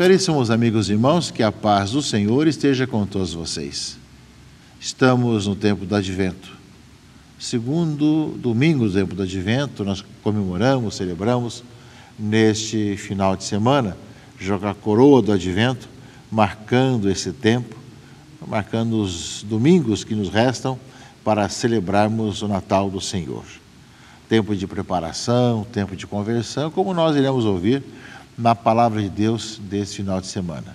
Caríssimos amigos e irmãos, que a paz do Senhor esteja com todos vocês. Estamos no tempo do Advento. Segundo domingo do tempo do Advento, nós comemoramos, celebramos neste final de semana, jogar a coroa do Advento, marcando esse tempo, marcando os domingos que nos restam para celebrarmos o Natal do Senhor. Tempo de preparação, tempo de conversão, como nós iremos ouvir na palavra de Deus desse final de semana.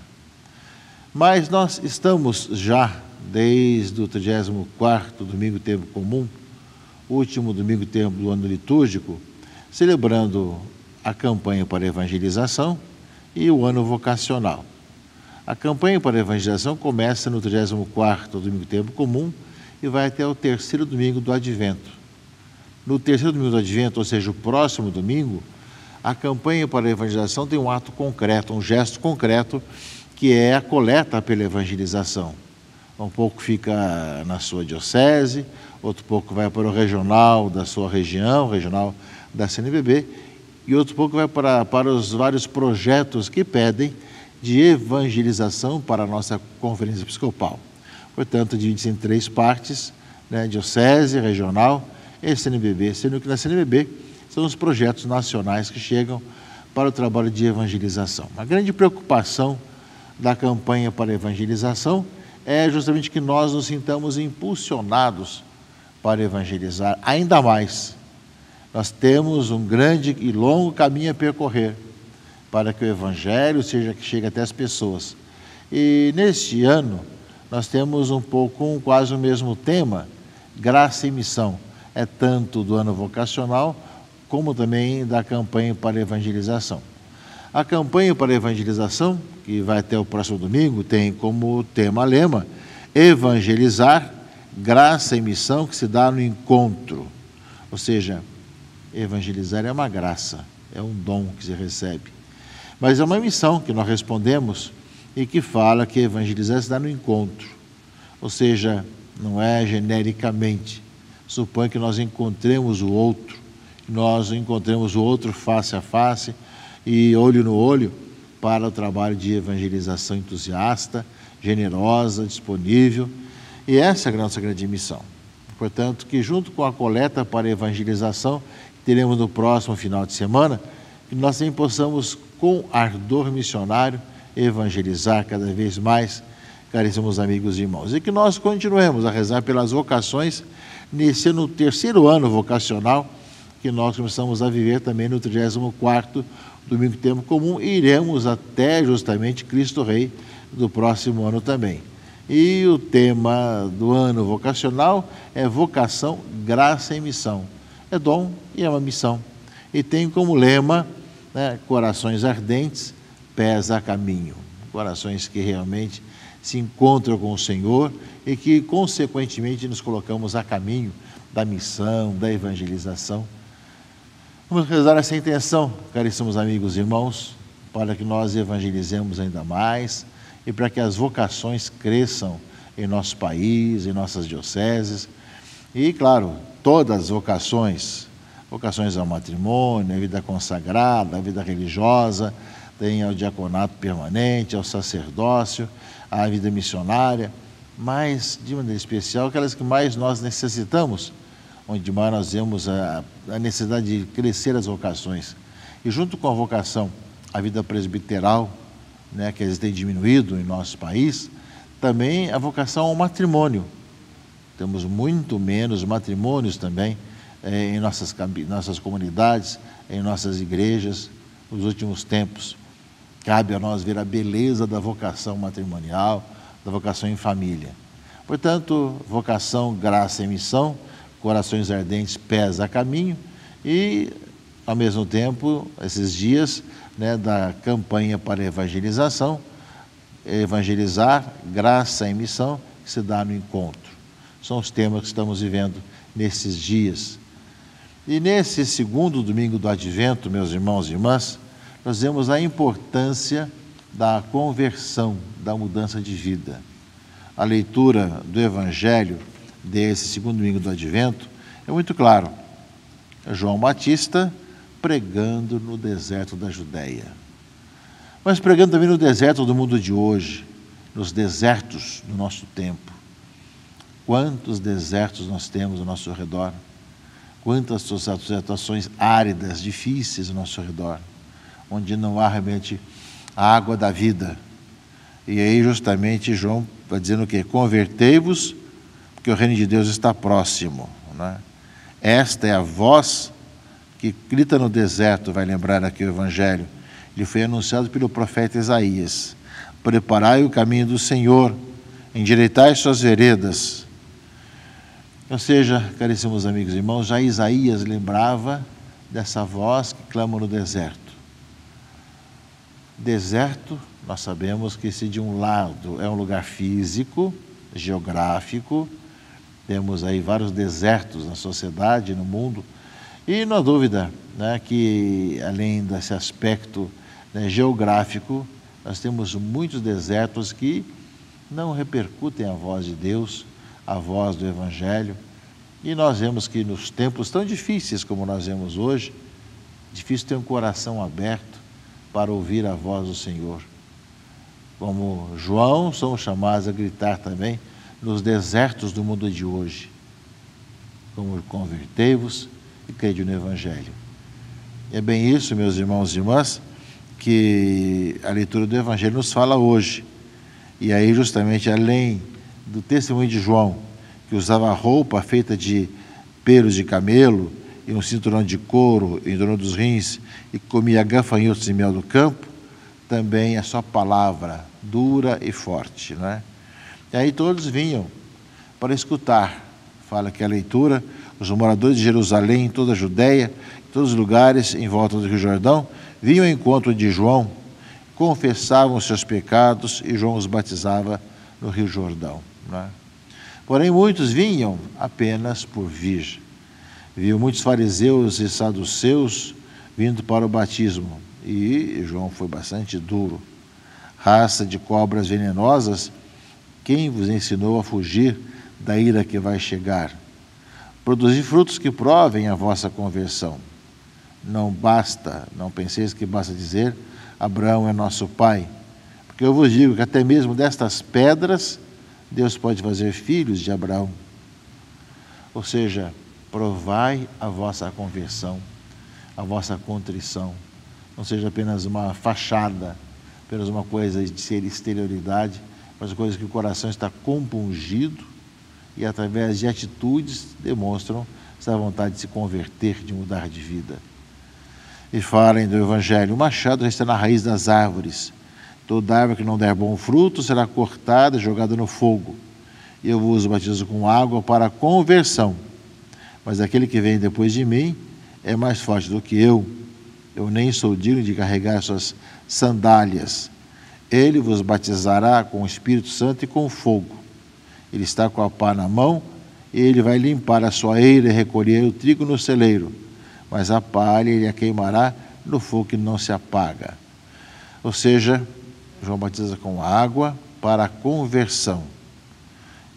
Mas nós estamos já, desde o 34º domingo tempo comum, último domingo tempo do ano litúrgico, celebrando a campanha para a evangelização e o ano vocacional. A campanha para a evangelização começa no 34º domingo tempo comum e vai até o terceiro domingo do Advento. No terceiro domingo do Advento, ou seja, o próximo domingo, a campanha para a evangelização tem um ato concreto, um gesto concreto, que é a coleta pela evangelização. Um pouco fica na sua diocese, outro pouco vai para o regional da sua região, regional da CNBB, e outro pouco vai para os vários projetos que pedem de evangelização para a nossa conferência episcopal. Portanto, divide-se em 3 partes, diocese, regional e CNBB, sendo que na CNBB são os projetos nacionais que chegam para o trabalho de evangelização. A grande preocupação da campanha para a evangelização é justamente que nós nos sintamos impulsionados para evangelizar ainda mais. Nós temos um grande e longo caminho a percorrer para que o evangelho chegue até as pessoas. E neste ano nós temos quase o mesmo tema, graça e missão. É tanto do ano vocacional como também da campanha para a evangelização. A campanha para a evangelização, que vai até o próximo domingo, tem como lema, evangelizar, graça e missão que se dá no encontro. Ou seja, evangelizar é uma graça, é um dom que se recebe. Mas é uma missão que nós respondemos e que fala que evangelizar se dá no encontro. Ou seja, não é genericamente. Supõe que nós encontremos o outro, nós encontremos o outro face a face e olho no olho para o trabalho de evangelização entusiasta, generosa, disponível. E essa é a nossa grande missão. Portanto, que junto com a coleta para a evangelização, que teremos no próximo final de semana, que nós também possamos, com ardor missionário, evangelizar cada vez mais, caríssimos amigos e irmãos. E que nós continuemos a rezar pelas vocações, no terceiro ano vocacional, que nós começamos a viver também no 34º domingo tempo comum, e iremos até justamente Cristo Rei do próximo ano também. E o tema do ano vocacional é vocação, graça e missão. É dom e é uma missão. E tem como lema, corações ardentes, pés a caminho. Corações que realmente se encontram com o Senhor e que, consequentemente, nos colocamos a caminho da missão, da evangelização. Vamos rezar essa intenção, caríssimos amigos e irmãos, para que nós evangelizemos ainda mais e para que as vocações cresçam em nosso país, em nossas dioceses. E, claro, todas as vocações ao matrimônio, à vida consagrada, à vida religiosa, tem ao diaconato permanente, ao sacerdócio, à vida missionária, mas, de maneira especial, aquelas que mais nós necessitamos, onde mais nós vemos a necessidade de crescer as vocações. E junto com a vocação, a vida presbiteral, que às vezes tem diminuído em nosso país, também a vocação ao matrimônio. Temos muito menos matrimônios também em nossas comunidades, em nossas igrejas, nos últimos tempos. Cabe a nós ver a beleza da vocação matrimonial, da vocação em família. Portanto, vocação, graça e missão, corações ardentes, pés a caminho, e, ao mesmo tempo, esses dias da campanha para a evangelização, evangelizar, graça e missão, que se dá no encontro. São os temas que estamos vivendo nesses dias. E nesse segundo domingo do Advento, meus irmãos e irmãs, nós vemos a importância da conversão, da mudança de vida. A leitura do Evangelho desse segundo domingo do Advento é muito claro. João Batista pregando no deserto da Judéia. mas pregando também no deserto do mundo de hoje, nos desertos do nosso tempo. Quantos desertos nós temos ao nosso redor, quantas situações áridas, difíceis ao nosso redor, onde não há realmente a água da vida. E aí justamente João vai dizendo o quê? Convertei-vos, porque o reino de Deus está próximo, né? Esta é a voz que grita no deserto, vai lembrar aqui o Evangelho. Ele foi anunciado pelo profeta Isaías. Preparai o caminho do Senhor, endireitai suas veredas. Ou seja, caríssimos amigos e irmãos, já Isaías lembrava dessa voz que clama no deserto. Deserto, nós sabemos que se de um lado é um lugar físico, geográfico, temos aí vários desertos na sociedade, no mundo, e não há dúvida, né, que além desse aspecto, né, geográfico, nós temos muitos desertos que não repercutem a voz de Deus, a voz do Evangelho, e nós vemos que nos tempos tão difíceis como nós vemos hoje, difícil ter um coração aberto para ouvir a voz do Senhor. Como João, somos chamados a gritar também nos desertos do mundo de hoje, como convertei-vos e crede no Evangelho. É bem isso, meus irmãos e irmãs, que a leitura do Evangelho nos fala hoje. E aí, justamente, além do testemunho de João, que usava roupa feita de pelos de camelo e um cinturão de couro em torno dos rins e comia gafanhotos e mel do campo, também a sua palavra dura e forte, né? E aí todos vinham para escutar. Fala que a leitura, os moradores de Jerusalém, em toda a Judéia, em todos os lugares em volta do Rio Jordão, vinham ao encontro de João, confessavam seus pecados e João os batizava no Rio Jordão, né? Porém, muitos vinham apenas por vir. Viu muitos fariseus e saduceus vindo para o batismo. E João foi bastante duro. Raça de cobras venenosas, quem vos ensinou a fugir da ira que vai chegar? Produzi frutos que provem a vossa conversão. Não basta, não penseis que basta dizer, Abraão é nosso pai. Porque eu vos digo que até mesmo destas pedras, Deus pode fazer filhos de Abraão. Ou seja, provai a vossa conversão, a vossa contrição. Não seja apenas uma fachada, apenas uma coisa de ser exterioridade, mas coisa que o coração está compungido e através de atitudes demonstram essa vontade de se converter, de mudar de vida. E falem do Evangelho, o machado está na raiz das árvores. Toda árvore que não der bom fruto será cortada e jogada no fogo. E eu vos batizo com água para a conversão. Mas aquele que vem depois de mim é mais forte do que eu. Eu nem sou digno de carregar suas sandálias. Ele vos batizará com o Espírito Santo e com fogo. Ele está com a pá na mão, e ele vai limpar a sua eira e recolher o trigo no celeiro. Mas a palha ele a queimará no fogo que não se apaga. Ou seja, João batiza com água para a conversão.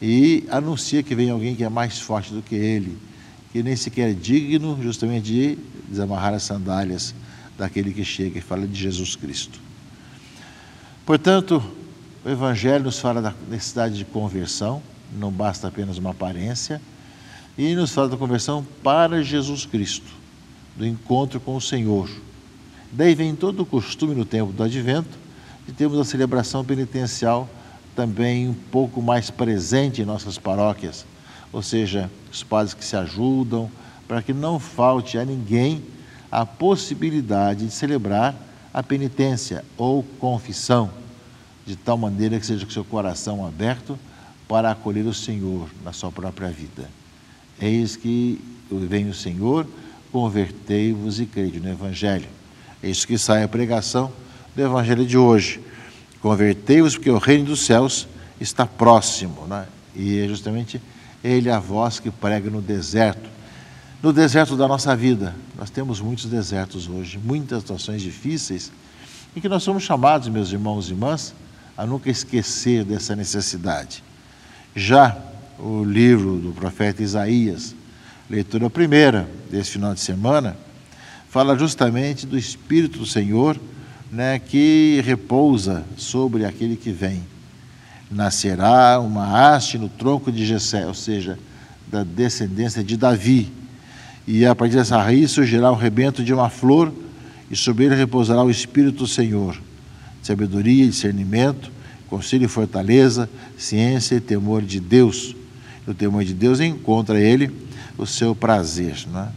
E anuncia que vem alguém que é mais forte do que ele, que nem sequer é digno justamente de desamarrar as sandálias daquele que chega e fala de Jesus Cristo. Portanto, o Evangelho nos fala da necessidade de conversão, não basta apenas uma aparência, e nos fala da conversão para Jesus Cristo, do encontro com o Senhor. Daí vem todo o costume no tempo do Advento, de termos a celebração penitencial também um pouco mais presente em nossas paróquias, ou seja, os padres que se ajudam, para que não falte a ninguém a possibilidade de celebrar a penitência ou confissão, de tal maneira que seja com seu coração aberto para acolher o Senhor na sua própria vida. Eis que vem o Senhor, convertei-vos e crede no Evangelho. É isso que sai a pregação do Evangelho de hoje. Convertei-vos porque o reino dos céus está próximo, né? E é justamente ele a voz que prega no deserto da nossa vida. Nós temos muitos desertos hoje, muitas situações difíceis, em que nós somos chamados, meus irmãos e irmãs, a nunca esquecer dessa necessidade. Já o livro do profeta Isaías, leitura primeira desse final de semana, fala justamente do Espírito do Senhor né, que repousa sobre aquele que vem. Nascerá uma haste no tronco de Jessé, ou seja, da descendência de Davi. E a partir dessa raiz surgirá o rebento de uma flor, e sobre ele repousará o Espírito do Senhor, de sabedoria e discernimento, conselho e fortaleza, ciência e temor de Deus. E o temor de Deus encontra ele o seu prazer, né?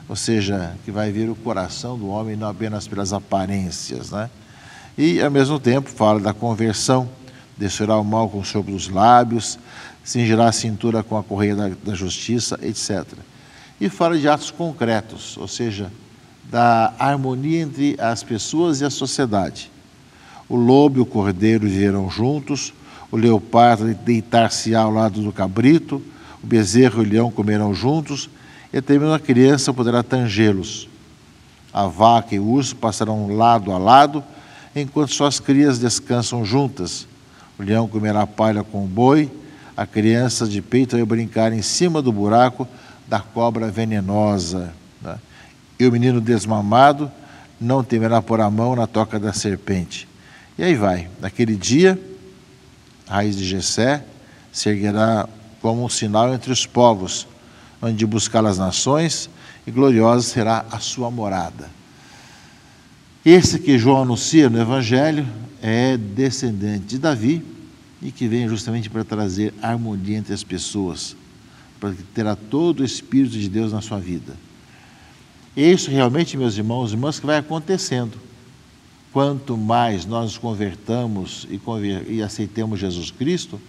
Ou seja, que vai ver o coração do homem, não apenas pelas aparências, né? E, ao mesmo tempo, fala da conversão, descerá o mal com o sopro dos lábios, cingirá a cintura com a correia da justiça, etc. E fala de atos concretos, ou seja, da harmonia entre as pessoas e a sociedade. O lobo e o cordeiro viverão juntos, o leopardo deitar-se-á ao lado do cabrito, o bezerro e o leão comerão juntos, e até mesmo a criança poderá tangê-los. A vaca e o urso passarão lado a lado, enquanto suas crias descansam juntas. O leão comerá palha com o boi, a criança de peito vai brincar em cima do buraco da cobra venenosa, né? E o menino desmamado não temerá pôr a mão na toca da serpente. E aí vai, naquele dia, a raiz de Jessé se erguerá como um sinal entre os povos, onde buscar as nações, e gloriosa será a sua morada. Esse que João anuncia no Evangelho é descendente de Davi e que vem justamente para trazer harmonia entre as pessoas, para que terá todo o Espírito de Deus na sua vida. E isso realmente, meus irmãos e irmãs, que vai acontecendo. Quanto mais nós nos convertamos e aceitemos Jesus Cristo,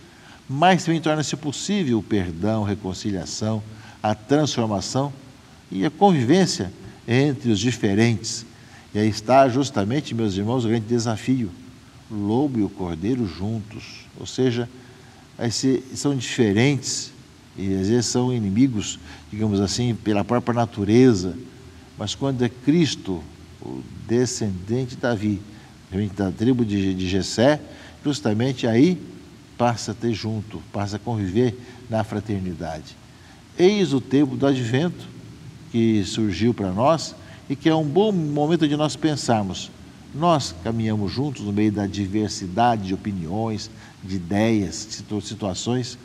mais também torna-se possível o perdão, a reconciliação, a transformação e a convivência entre os diferentes. E aí está justamente, meus irmãos, o grande desafio: o lobo e o cordeiro juntos. Ou seja, são diferentes e às vezes são inimigos, digamos assim, pela própria natureza. Mas quando é Cristo, o descendente de Davi, da tribo de Jessé, justamente aí passa a ter junto, passa a conviver na fraternidade. Eis o tempo do advento que surgiu para nós e que é um bom momento de nós pensarmos. Nós caminhamos juntos no meio da diversidade de opiniões, de ideias, de situações.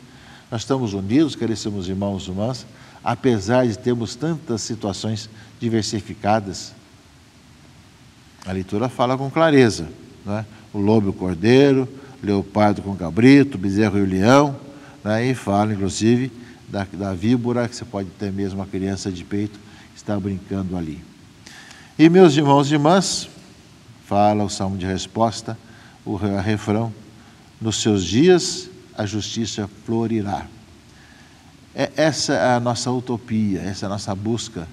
Nós estamos unidos, caríssimos irmãos e irmãs, apesar de termos tantas situações diversificadas. A leitura fala com clareza, né? O lobo e o cordeiro, o leopardo com o cabrito, o bezerro e o leão, né? E fala, inclusive, da víbora, que você pode ter mesmo uma criança de peito estar brincando ali. E, meus irmãos e irmãs, fala o salmo de resposta, o refrão: nos seus dias a justiça florirá. Essa é a nossa utopia, essa é a nossa busca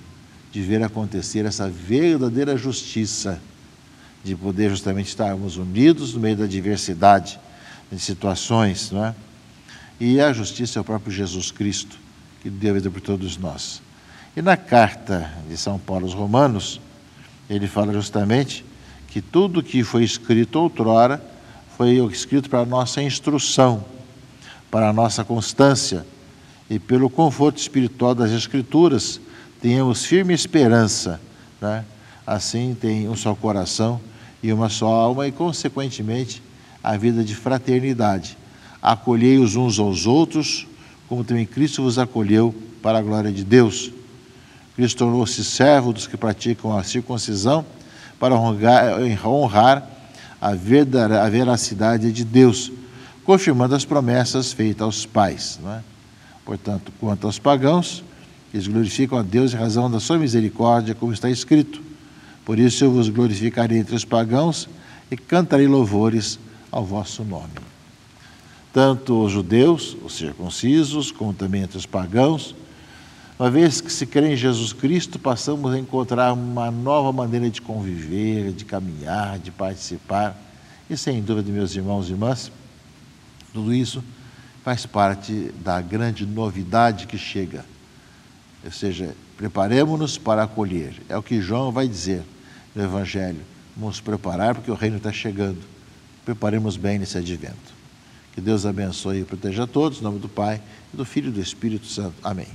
de ver acontecer essa verdadeira justiça, de poder justamente estarmos unidos no meio da diversidade de situações, não é? E a justiça é o próprio Jesus Cristo, que deu a vida por todos nós. E na carta de São Paulo aos Romanos, ele fala justamente que tudo que foi escrito outrora foi escrito para a nossa instrução, para a nossa constância, e pelo conforto espiritual das Escrituras, tenhamos firme esperança, né? Assim tem um só coração e uma só alma, e consequentemente a vida de fraternidade. Acolhei os uns aos outros, como também Cristo vos acolheu para a glória de Deus. Cristo tornou-se servo dos que praticam a circuncisão para honrar a veracidade de Deus, confirmando as promessas feitas aos pais, não é? Portanto, quanto aos pagãos, eles glorificam a Deus em razão da sua misericórdia, como está escrito: por isso eu vos glorificarei entre os pagãos e cantarei louvores ao vosso nome. Tanto os judeus, os circuncisos, como também entre os pagãos, uma vez que se crê em Jesus Cristo, passamos a encontrar uma nova maneira de conviver, de caminhar, de participar. E sem dúvida, meus irmãos e irmãs, tudo isso faz parte da grande novidade que chega. Ou seja, preparemos-nos para acolher. É o que João vai dizer no Evangelho. Vamos preparar porque o reino está chegando. Preparemos bem nesse advento. Que Deus abençoe e proteja a todos, em nome do Pai, do Filho e do Espírito Santo. Amém.